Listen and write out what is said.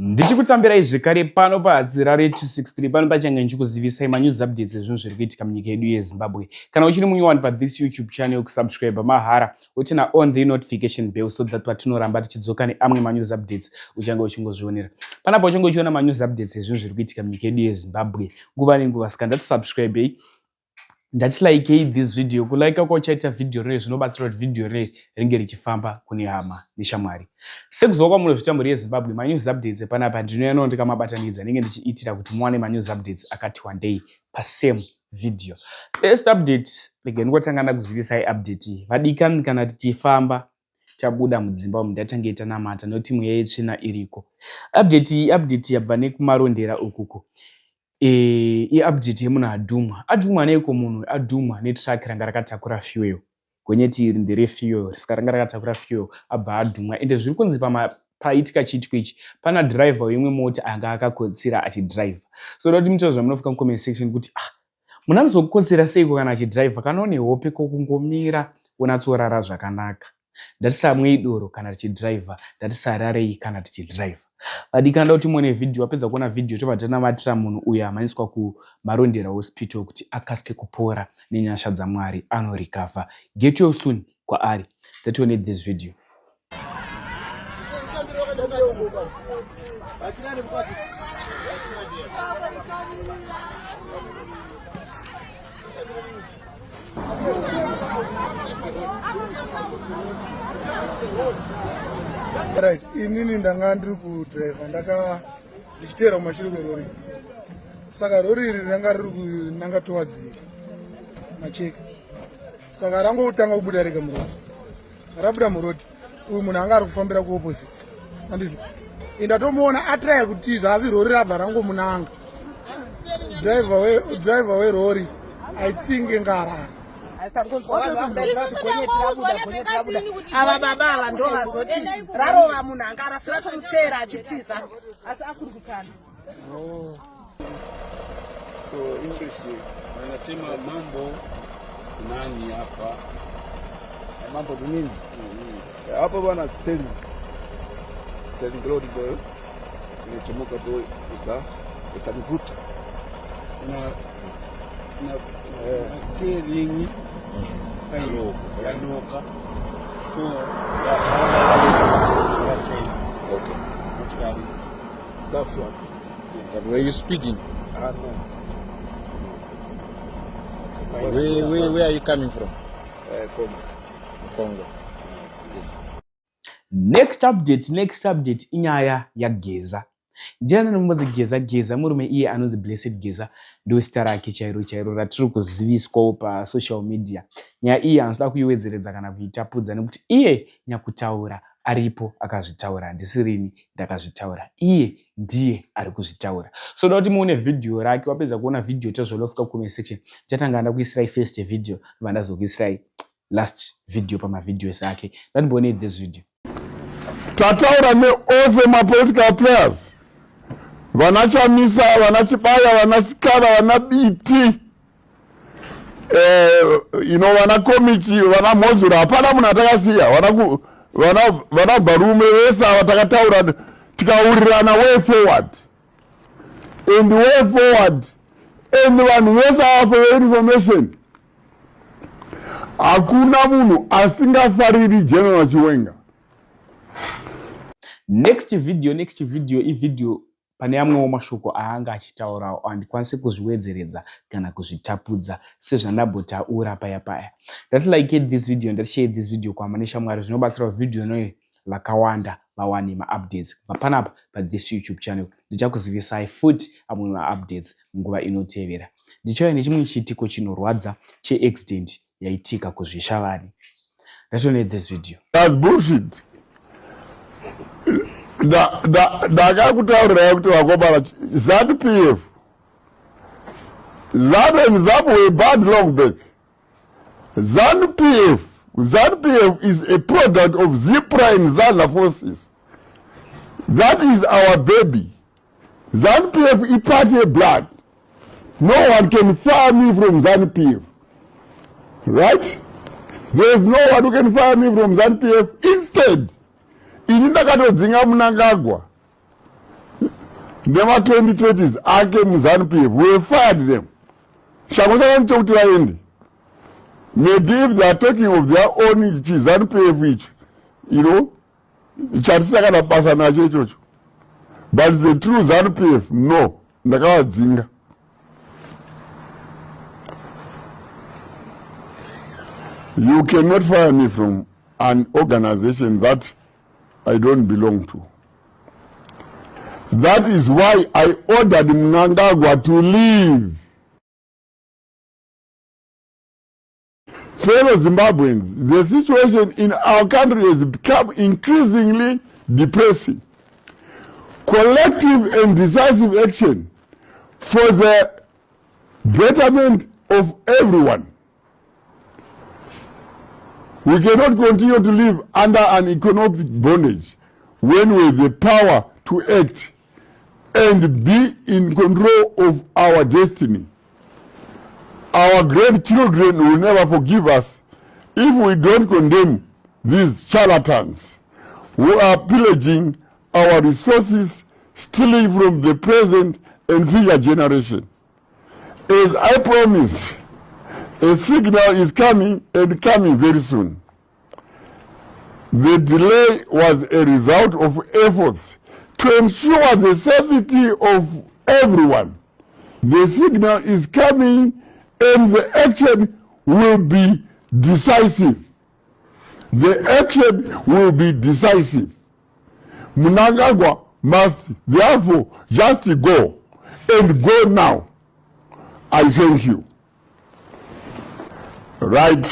Ndichikutambirai zvekare pano padzira re263 pano pachange ndichikuzivisai manews updates ezvinhu zviri kuitika munyika yedu yeZimbabwe. Kana uchiri munyowani pathis YouTube channel, kusubscribe mahara utina on the notification bell so that patinoramba tichidzoka neamwe manews updates uchange uchingozvionera. Panapo uchange uchiona manews updates ezvinhu zviri kuitika munyika yedu yeZimbabwe nguva nenguva. Saka ndatisubscribe ndatilike this video. Kulike kwachaita video rei zvinobatsira kuti video rei ringe richifamba kune hama neshamwari. Sekuzoka kwamuno zvitamburi yeZimbabwe manews updates panapa ndinoyanawo ndikamabatanidza ndenge ndichiitira kuti muwane manews updates akati wandei pasame video. First update rege ndingotanga ndakuzivisai update vadikani kana tichifamba tabuda mudzimba umu ndatange tanamata noti mweya yetsvina iriko. Update yabva nekumarondera ukuko. Update yemunhu adhumwa. Adhumwa neiko munhu adhumwa netrack ranga rakatakura fuel. Gonyeti iri ndere fuel, saka ranga rakatakura fuel abva adhumwa. Ende zviri kunzi paitika chiitiko ichi pana driver wemwe mota anga akakotsira achidrive. So ndoti mutozva zvamunofika mucomment section kuti munanozokotsera seiko kana achidrive kana une hope kokungomira unatsorara zvakanaka. Ndatisamwe doro kana tichidrive, ndatisararei kana tichidrive. Vadikanda kuti muone video wapedza kuona video tobva tanamatira munhu uyu amaniswa kumarondera hospital kuti akasike kupora nenyasha dzaMwari anorecover. Get you soon kwaari. Tatione this video. Right, inini ndanga ndiri kudriver ndichiteera kumashure kwerori. Saka rori iri ranga riri kunanga towards Macheka. Saka rangotanga kubuda rega murodi. Rabuda murodi. Uyu munhu anga ari kufambira kuopposite. Handizvo. Ndatomuona atry kutiza asi rori rabva rangomunanga. Driver werori I think engarara. Ava baba ndo vazoti rarova munhu anga arasira tomuteera achitiza asi akuri kukana. So English wanasema mambo nani hapa? Mambo nini? Hapa bwana Sterling Road boy. Nimechomoka tu ikanivuta. Na Sterling yanoka. So okay. That's one. But were you speeding? No. Where are you coming from? Congo. Next update inyaya ya Geza. Ndiana nomuzi Geza murume iye anonzi Blessed Geza ndo zita rake chairo ratiri kuziviswawo pa social media. Nyaya iye anoda kuiwedzeredza kana kuitapudza nekuti iye nyakutaura aripo akazvitaura, ndisirini ndakazvitaura, iye ndiye ari kuzvitaura. So ndoti muone video rake, wapedza kuona video tozvolofika comment section chatanga ndakuisirai first video vandazokuisirai last video pamavideos ake. Ndandibone this video. Tataura neose mapolitical players vana Chamisa, vana Chibaya, vana Sikara, vana biti vana komiti, vana Mozura, hapana munhu atakasiya, vana Barume vese ava takataura tikaurirana way forward and vanhu vese ava for information. Hakuna munhu asingafariri General Chiwenga. Next video video pane amwewo mashoko aanga achitaurawo andikwanisi kuzviwedzeredza kana kuzvitapudza sezvandabotaura paya. Ndatilike this video, ndashare this video kwama neshamwari zvinobatsira video noye vakawanda vawane ma-updates. Panapa pa this YouTube channel ndichakuzivisai futi amwe ma-updates nguva inotevera. Ndichauya nechimwe chiitiko chinorwadza che-accident yaitika kuzvishavani. Ndatione this video. That's bullshit. Ndakakutaurira kuti wakobara ZPF Zimbabwe bad long back. ZPF is a product of Zipra and Zana forces. That is our baby. ZPF is party of blood. No one can fire me from ZPF. Right? There is no one who can fire me from ZPF. Instead, ini ndakatodzinga Mnangagwa nema 2030s ake muZANU-PF, we fired them. Shango saka kuti vaende. Maybe if they are talking of their own ZANU-PF which, you know, chatisaka na basa nacho ichocho. But the true ZANU-PF, no, ndakavadzinga. You cannot fire me from an organization that I don't belong to. That is why I ordered Mnangagwa to leave. Fellow Zimbabweans, the situation in our country has become increasingly depressing. Collective and decisive action for the betterment of everyone. We cannot continue to live under an economic bondage when we have the power to act and be in control of our destiny. Our grandchildren will never forgive us if we don't condemn these charlatans who are pillaging our resources, stealing from the present and future generation. As I promised, a signal is coming and coming very soon. The delay was a result of efforts to ensure the safety of everyone. The signal is coming and the action will be decisive. The action will be decisive. Mnangagwa must therefore just go, and go now. I thank you. Right.